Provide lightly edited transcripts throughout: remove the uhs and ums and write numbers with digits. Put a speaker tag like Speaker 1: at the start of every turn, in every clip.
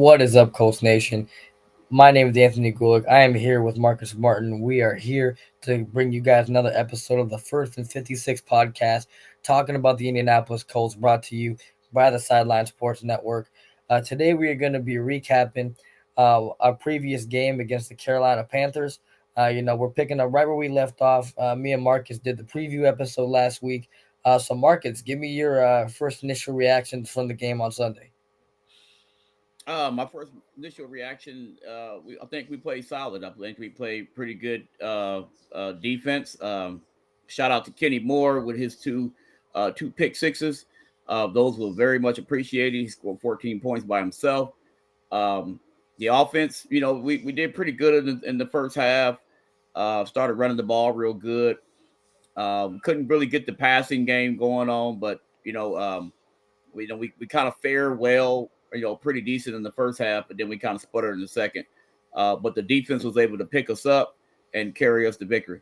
Speaker 1: What is up, Colts Nation? My name is Anthony Gulick. I am here with Marcus Martin. We are here to bring you guys another episode of the First and 56 podcast, talking about the Indianapolis Colts, brought to you by the Sideline Sports Network. Today, we are going to be recapping our previous game against the Carolina Panthers. We're picking up right where we left off. Me and Marcus did the preview episode last week. So, Marcus, give me your first initial reactions from the game on Sunday.
Speaker 2: My first initial reaction, I think we played solid. I think we played pretty good defense. Shout out to Kenny Moore with his two pick sixes. Those were very much appreciated. He scored 14 points by himself. Um, the offense, we did pretty good in the first half. Started running the ball real good. Couldn't really get the passing game going on, but we kind of fared well, pretty decent in the first half, but then we kind of sputtered in the second. But the defense was able to pick us up and carry us to victory.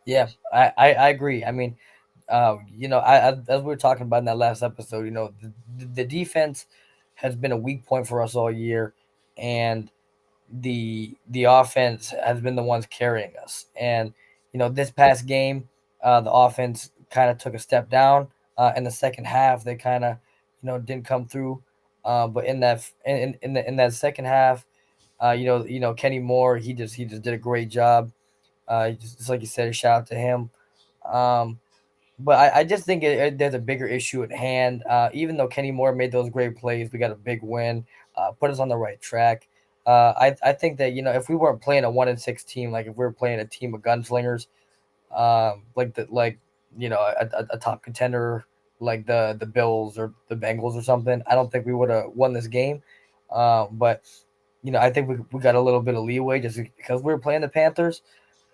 Speaker 1: Yeah, I agree. I mean, as we were talking about in that last episode, the defense has been a weak point for us all year, and the offense has been the ones carrying us. And this past game, the offense kind of took a step down. In the second half, they kind of didn't come through. But in that second half, Kenny Moore, he just did a great job. Just like you said, a shout out to him. Um, but I just think there's a bigger issue at hand. Even though Kenny Moore made those great plays, we got a big win, put us on the right track. I think that if we weren't playing a 1-6 team, like if we were playing a team of gunslingers, a top contender like the Bills or the Bengals or something, I don't think we would have won this game. But I think we got a little bit of leeway just because we were playing the Panthers.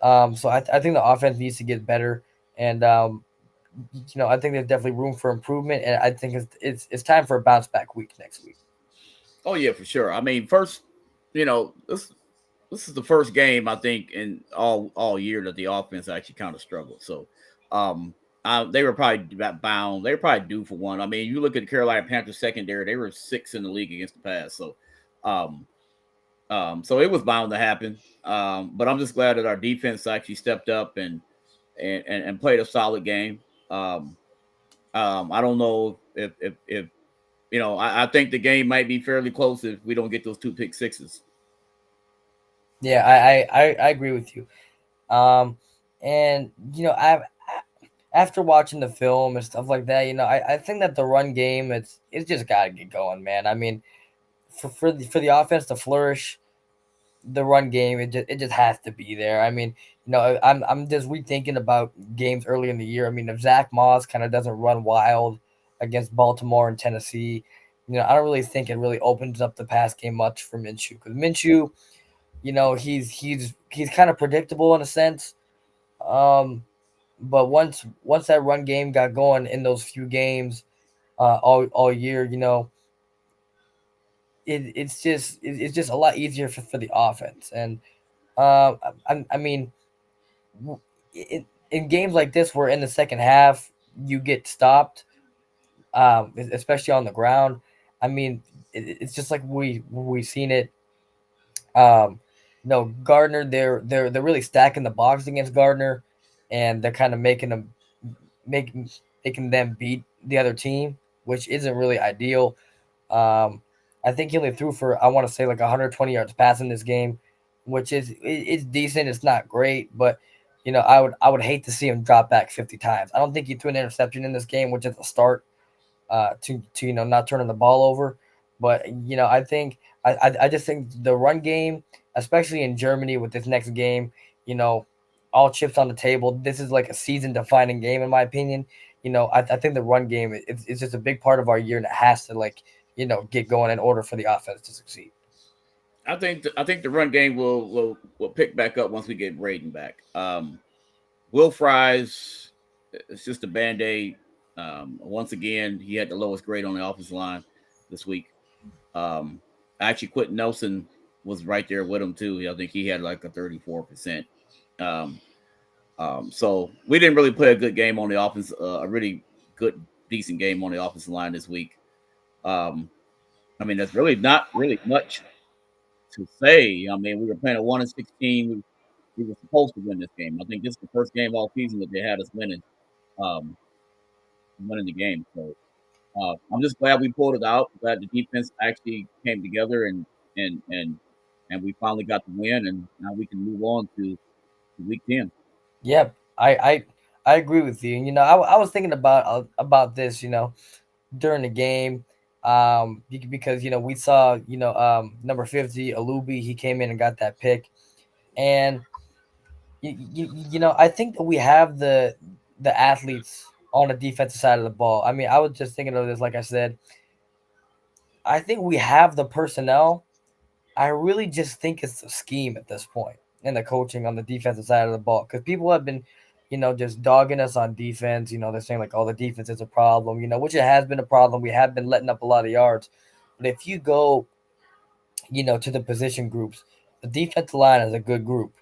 Speaker 1: So I think the offense needs to get better, and I think there's definitely room for improvement, and I think it's time for a bounce back week next week.
Speaker 2: Oh yeah, for sure. I mean, first, this is the first game I think in all year that the offense actually kind of struggled. So, um, they were probably bound. They were probably due for one. I mean, you look at the Carolina Panthers secondary; they were sixth in the league against the pass. Um, so it was bound to happen. But I'm just glad that our defense actually stepped up and played a solid game. Um, I don't know if I think the game might be fairly close if we don't get those two pick sixes.
Speaker 1: Yeah, I agree with you. Um, and after watching the film and stuff like that, I think that the run game it's just got to get going, man. I mean, for the offense to flourish, the run game it just has to be there. I mean, I'm just rethinking about games early in the year. I mean, if Zach Moss kind of doesn't run wild against Baltimore and Tennessee, I don't really think it really opens up the pass game much for Minshew, because Minshew, he's kind of predictable in a sense. Um, but once that run game got going in those few games, all year, it's just a lot easier for the offense. And I mean, in games like this, where in the second half you get stopped, especially on the ground. I mean, it's just like we seen it. Um, Gardner, they're really stacking the box against Gardner, and they're kind of making making them beat the other team, which isn't really ideal. Um, I think he only threw for, I want to say, like 120 yards passing this game, which it's decent. It's not great, but I would hate to see him drop back 50 times. I don't think he threw an interception in this game, which is a start to not turning the ball over. But I just think the run game, especially in Germany with this next game, you know, all chips on the table. This is like a season defining game in my opinion. I think the run game it's just a big part of our year, and it has to get going in order for the offense to succeed.
Speaker 2: I think the run game will pick back up once we get Braden back. Will Fries, it's just a band aid. Once again, he had the lowest grade on the offensive line this week. Um, Actually, Quentin Nelson was right there with him too. I think he had like a 34%. Um, so we didn't really play a good game on the offense, a really good, decent game on the offensive line this week. Um, I mean, that's really not really much to say. I mean, we were playing a 1-16. We were supposed to win this game. I think this is the first game all season that they had us um, winning the game. So I'm just glad we pulled it out. Glad the defense actually came together and and and we finally got the win. And now we can move on to week 10.
Speaker 1: Yep, I agree with you. And I was thinking about this, during the game, because we saw number 50 Alubi, he came in and got that pick, and I think that we have the athletes on the defensive side of the ball. I mean, I was just thinking of this, like I said, I think we have the personnel. I really just think it's the scheme at this point and the coaching on the defensive side of the ball, because people have been, just dogging us on defense. They're saying like, "Oh, the defense is a problem," which it has been a problem. We have been letting up a lot of yards, but if you go, to the position groups, the defensive line is a good group.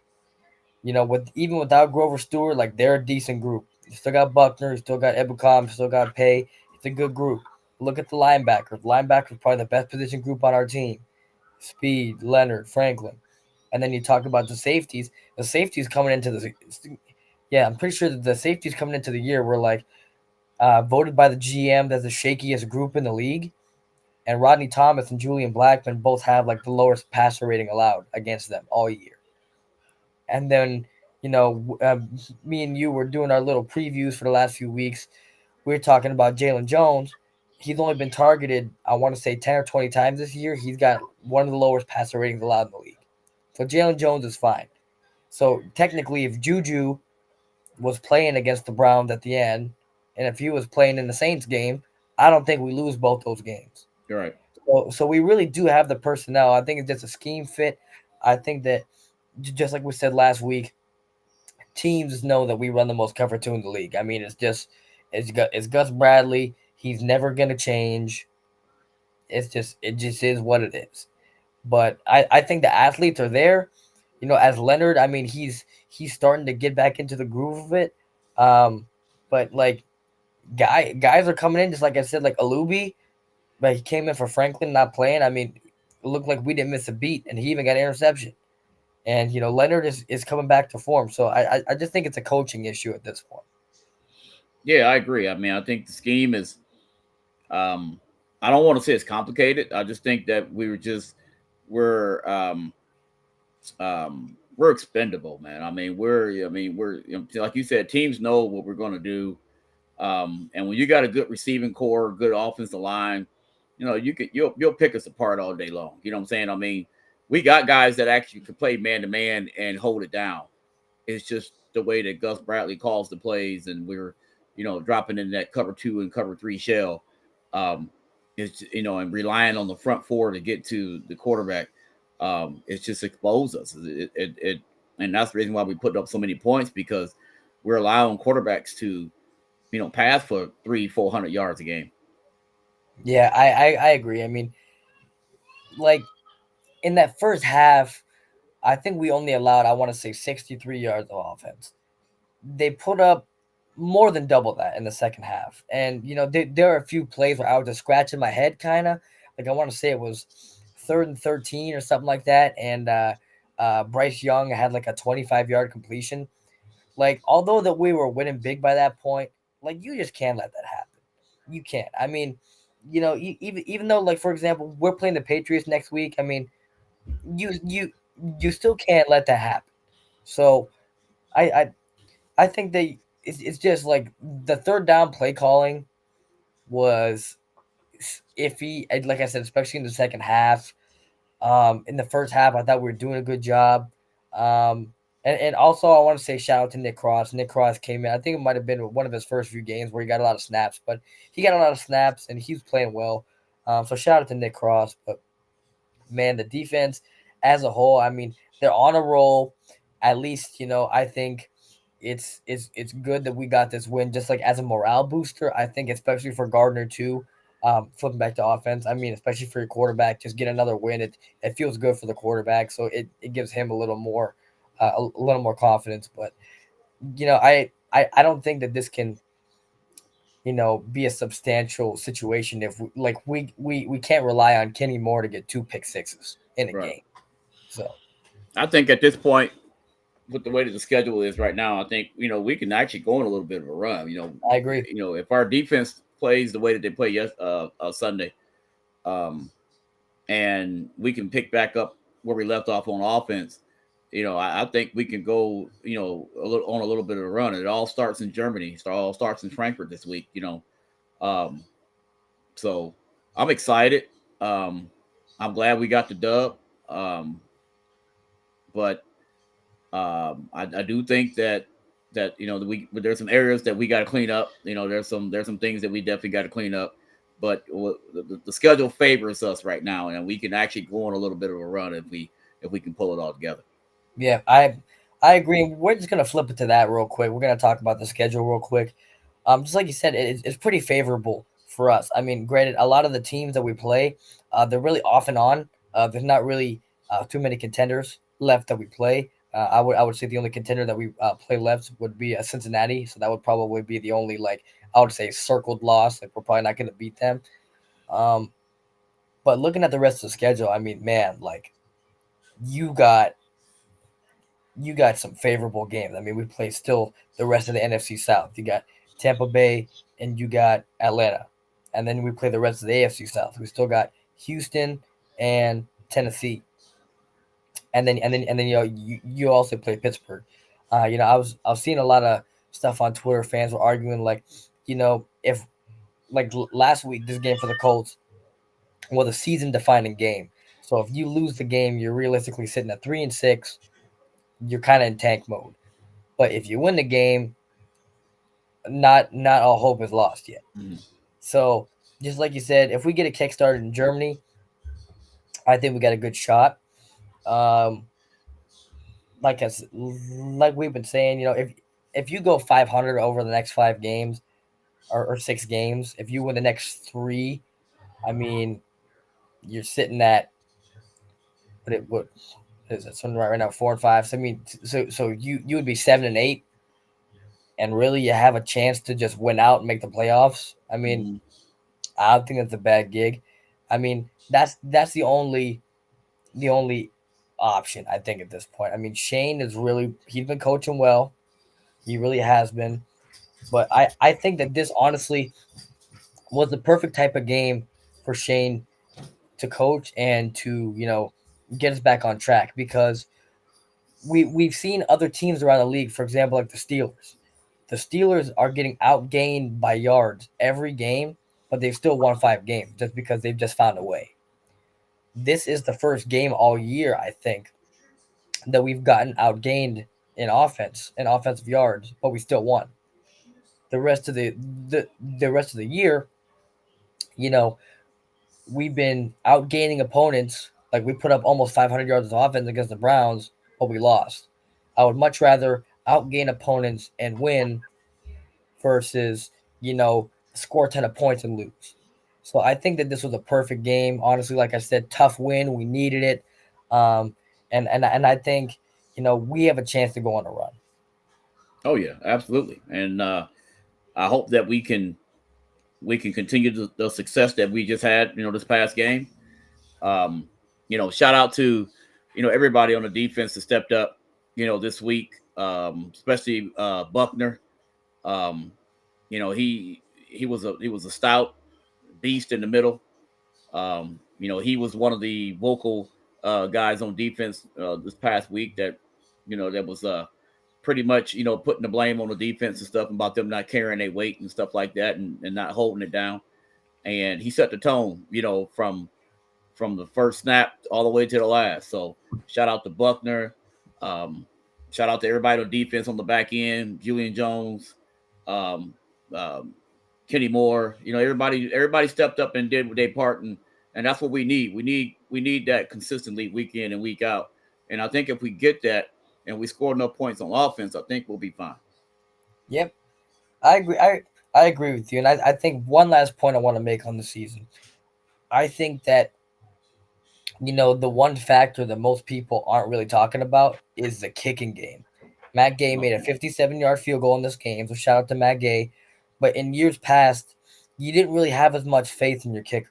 Speaker 1: With even without Grover Stewart, like they're a decent group. You still got Buckner, you still got Ebukam, you still got Pay. It's a good group. Look at the linebackers. Linebackers probably the best position group on our team. Speed, Leonard, Franklin. And then you talk about the safeties. The safeties coming into the yeah, I'm pretty sure that the safeties coming into the year were like voted by the GM as the shakiest group in the league. And Rodney Thomas and Julian Blackman both have like the lowest passer rating allowed against them all year. And then me and you were doing our little previews for the last few weeks. We are talking about Jalen Jones. He's only been targeted, I want to say, 10 or 20 times this year. He's got one of the lowest passer ratings allowed in the league. So Jalen Jones is fine. So technically, if Juju was playing against the Browns at the end, and if he was playing in the Saints game, I don't think we lose both those games.
Speaker 2: You're right.
Speaker 1: So we really do have the personnel. I think it's just a scheme fit. I think that just like we said last week, teams know that we run the most cover two in the league. I mean, it's Gus Bradley. He's never gonna change. It just is what it is. But I think the athletes are there. As Leonard, I mean, he's starting to get back into the groove of it. But like guys are coming in, just like I said, like Alubi, but he came in for Franklin not playing. I mean, it looked like we didn't miss a beat, and he even got an interception. And Leonard is coming back to form. So I just think it's a coaching issue at this point.
Speaker 2: Yeah, I agree. I mean, I think the scheme is. Um, I don't want to say it's complicated. I just think that we're we're expendable, man. I mean we're like you said, teams know what we're going to do. And when you got a good receiving core, good offensive line, you'll pick us apart all day long. You know what I'm saying? I mean, we got guys that actually can play man to man and hold it down. It's just the way that Gus Bradley calls the plays, and we're dropping in that cover two and cover three shell. Um, it's and relying on the front four to get to the quarterback. It's just exposed us. And that's the reason why we put up so many points, because we're allowing quarterbacks to pass for 300-400 yards a game.
Speaker 1: Yeah, I agree. I mean, like in that first half, I think we only allowed, I want to say, 63 yards of offense. They put up more than double that in the second half. And, there are a few plays where I was just scratching my head, kind of. Like, I want to say it was 3rd and 13 or something like that. And Bryce Young had like a 25-yard completion. Like, although that we were winning big by that point, like, you just can't let that happen. You can't. I mean, even though, like, for example, we're playing the Patriots next week. I mean, you still can't let that happen. So I I, I think that it's just like the third down play calling was iffy. And like I said, especially in the second half. In the first half, I thought we were doing a good job. And also, I want to say shout out to Nick Cross. Nick Cross came in. I think it might have been one of his first few games where he got a lot of snaps, but he got a lot of snaps and he's playing well. So shout out to Nick Cross. But man, the defense as a whole, I mean, they're on a roll. At least, I think it's good that we got this win just like as a morale booster. I think especially for Gardner too. Flipping back to offense, I mean, especially for your quarterback, just get another win. It feels good for the quarterback, so it gives him a little more confidence. But I don't think that this can be a substantial situation if we can't rely on Kenny Moore to get two pick sixes in a
Speaker 2: Right.
Speaker 1: game. So
Speaker 2: I think at this point, with the way that the schedule is right now, I think we can actually go on a little bit of a run.
Speaker 1: I agree.
Speaker 2: If our defense plays the way that they play Sunday, um, and we can pick back up where we left off on offense. I think we can go, a little bit of a run. It all starts in Germany. It all starts in Frankfurt this week. Um, so I'm excited. Um, I'm glad we got the dub. Um, but I do think that there's some areas that we got to clean up. There's some things that we definitely got to clean up. But the schedule favors us right now, and we can actually go on a little bit of a run if we can pull it all together.
Speaker 1: Yeah, I agree. We're just gonna flip it to that real quick. We're gonna talk about the schedule real quick. Just like you said, it's pretty favorable for us. I mean, granted, a lot of the teams that we play, they're really off and on. There's not really too many contenders left that we play. I would say the only contender that we play left would be Cincinnati. So that would probably be the only like I would say circled loss. Like we're probably not gonna beat them. Um, but looking at the rest of the schedule, I mean, man, like you got you got some favorable games. I mean, we play still the rest of the NFC South. You got Tampa Bay and you got Atlanta, and then we play the rest of the AFC South. We still got Houston and Tennessee, and then you also play Pittsburgh. I was seeing a lot of stuff on Twitter. Fans were arguing like, if like last week this game for the Colts was a season defining game. So if you lose the game, you're realistically sitting at 3-6. You're kind of in tank mode. But if you win the game, not all hope is lost yet.
Speaker 2: Mhm.
Speaker 1: So just like you said, if we get a kickstart in Germany, I think we got a good shot. Um, like we've been saying, if you go 500 over the next 5 games or 6 games, if you win the next three, I mean, you're sitting at what is it? Something right now 4-5. So I mean, so you would be 7-8, and really you have a chance to just win out and make the playoffs. I mean,
Speaker 2: Mhm.
Speaker 1: I don't think that's a bad gig. I mean, that's the only option I think at this point. I mean, Shane is really he's been coaching well. He really has been. But I think that this honestly was the perfect type of game for Shane to coach and to, get us back on track because we've seen other teams around the league, for example, like the Steelers. The Steelers are getting outgained by yards every game, but they've still won 5 games just because they've just found a way. This is the first game all year, I think, that we've gotten outgained in offensive yards, but we still won. The rest of the rest of the year, you know, we've been outgaining opponents. Like we put up almost 500 yards of offense against the Browns, but we lost. I would much rather outgain opponents and win versus score 10 points and lose. So I think that this was a perfect game. Honestly, like I said, tough win. We needed it, um, and I think we have a chance to go on a run.
Speaker 2: Oh yeah, absolutely. And I hope that we can continue the success that we just had, this past game. Um, Shout out to everybody on the defense that stepped up, this week, especially Buckner. Um, he was a stout beast in the middle. He was one of the vocal guys on defense this past week that was pretty much putting the blame on the defense and stuff about them not carrying their weight and stuff like that and not holding it down. And he set the tone, from the first snap all the way to the last. So shout out to Buckner. Um, Shout out to everybody on defense on the back end, Julian Jones, um, um, Kenny Moore. Everybody stepped up and did their part, and that's what we need. We need that consistently week in and week out. And I think if we get that and we score enough points on offense, I think we'll be fine.
Speaker 1: Yep, I agree. I agree with you, and I think one last point I want to make on the season. I think that the one factor that most people aren't really talking about is the kicking game. Matt Gay made a 57-yard field goal in this game, so shout out to Matt Gay. But in years past, you didn't really have as much faith in your kicker.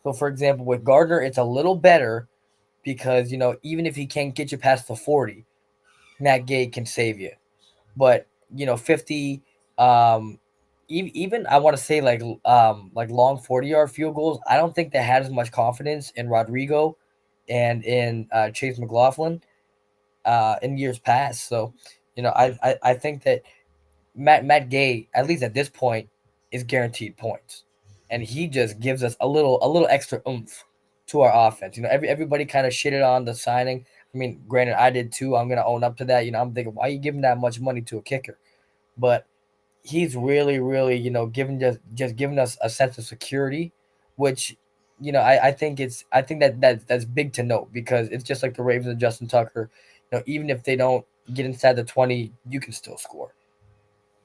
Speaker 1: So, for example, with Gardner, it's a little better because even if he can't get you past the 40, Matt Gay can save you. But 50, um, even I want to say like long 40-yard field goals. I don't think they had as much confidence in Rodrigo and in Chase McLaughlin in years past. So, I think that Matt Gay, at least at this point, is guaranteed points, and he just gives us a little extra oomph to our offense. Everybody kind of shitted on the signing. I mean, granted, I did too. I'm gonna own up to that. I'm thinking, why are you giving that much money to a kicker? But he's really, really, giving just giving us a sense of security, which I think that's big to note because it's just like the Ravens and Justin Tucker. Even if they don't get inside the 20, you can still score.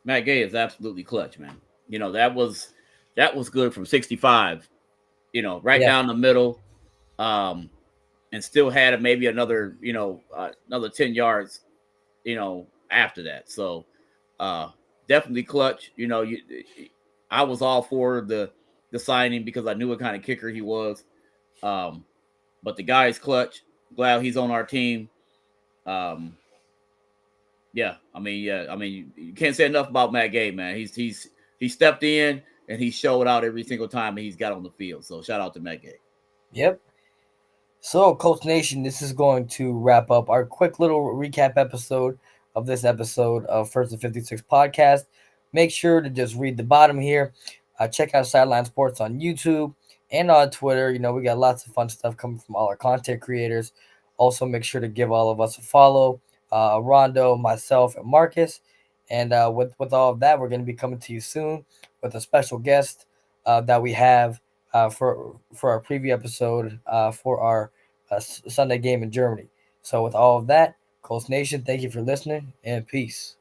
Speaker 2: Matt Gay is absolutely clutch, man. That was good from 65. Right
Speaker 1: Yeah.
Speaker 2: down the middle, um, and still had maybe another 10 yards. After that. So uh, definitely clutch. I was all for the signing because I knew what kind of kicker he was. Um, but the guy is clutch. Glad he's on our team. Um, yeah, you can't say enough about Matt Gay, man. He stepped in and he showed out every single time he's got on the field. So shout out to Matt Gay.
Speaker 1: Yep. So, Colts Nation, this is going to wrap up our quick little recap episode of this episode of First and 56 podcast. Make sure to just read the bottom here. Check out Sideline Sports on YouTube and on Twitter. We got lots of fun stuff coming from all our content creators. Also, make sure to give all of us a follow. Rondo, myself, and Marcus. And with all of that, we're going to be coming to you soon with a special guest that we have for our preview episode for our Sunday game in Germany. So, with all of that, Colts Nation, thank you for listening and peace.